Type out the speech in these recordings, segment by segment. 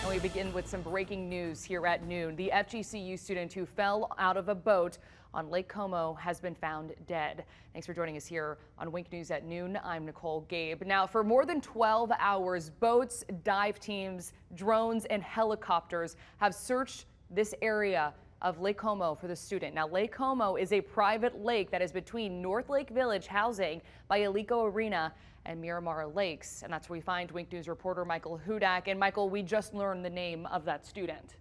We begin with some breaking news here at noon. The FGCU student who fell out of a boat on Lake Como has been found dead. Thanks for joining us here on Wink News at noon. I'm Nicole Gabe. Now, for more than 12 hours, boats, dive teams, drones, and helicopters have searched this area of Lake Como for the student. Now, Lake Como is a private lake that is between North Lake Village housing by Alico Arena and Miramar Lakes. And that's where we find Wink News reporter Michael Hudak. And Michael, we just learned the name of that student.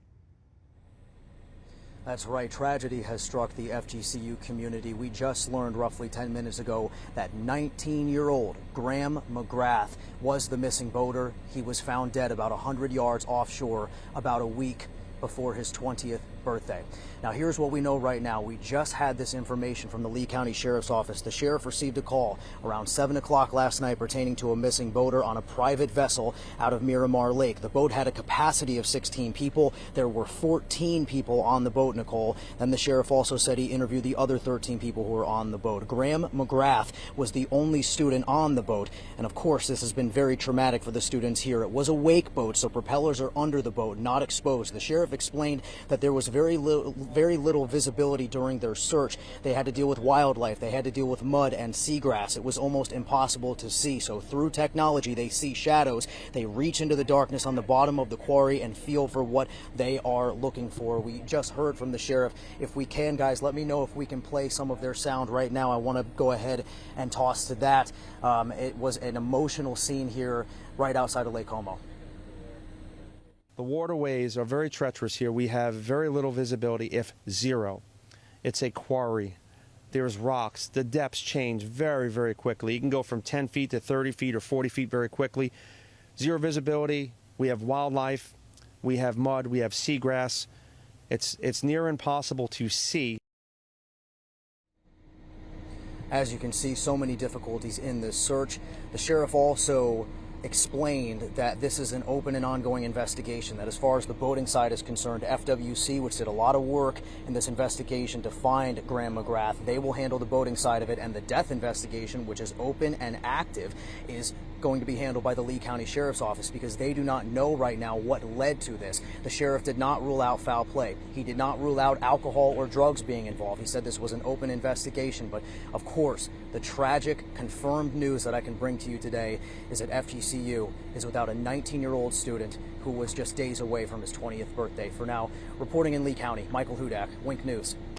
That's right. Tragedy has struck the FGCU community. We just learned roughly 10 minutes ago that 19-year-old Graham McGrath was the missing boater. He was found dead about 100 yards offshore about a week before his 20th birthday. Now, here's what we know right now. We just had this information from the Lee County Sheriff's Office. The sheriff received a call around 7 o'clock last night pertaining to a missing boater on a private vessel out of Miramar Lake. The boat had a capacity of 16 people. There were 14 people on the boat, Nicole. Then the sheriff also said he interviewed the other 13 people who were on the boat. Graham McGrath was the only student on the boat. And of course, this has been very traumatic for the students here. It was a wake boat, so propellers are under the boat, not exposed. The sheriff explained that there was very little visibility during their search. They had to deal with wildlife. They had to deal with mud and seagrass. It was almost impossible to see. So through technology, they see shadows. They reach into the darkness on the bottom of the quarry and feel for what they are looking for. We just heard from the sheriff. If we can, guys, let me know if we can play some of their sound right now. I want to go ahead and toss to that. It was an emotional scene here right outside of Lake Como. The waterways are very treacherous here. We have very little visibility, if zero. It's a quarry. There's rocks. The depths change very, very quickly. You can go from 10 feet to 30 feet or 40 feet very quickly. Zero visibility. We have wildlife. We have mud. We have seagrass. It's near impossible to see. As you can see, so many difficulties in this search. The sheriff also explained that this is an open and ongoing investigation, that as far as the boating side is concerned, FWC, which did a lot of work in this investigation to find Graham McGrath, they will handle the boating side of it, and the death investigation, which is open and active, is going to be handled by the Lee County Sheriff's Office because they do not know right now what led to this. The sheriff did not rule out foul play. He did not rule out alcohol or drugs being involved. He said this was an open investigation, but of course, the tragic confirmed news that I can bring to you today is that FGCU is without a 19-year-old student who was just days away from his 20th birthday. For now, reporting in Lee County, Michael Hudak, Wink News.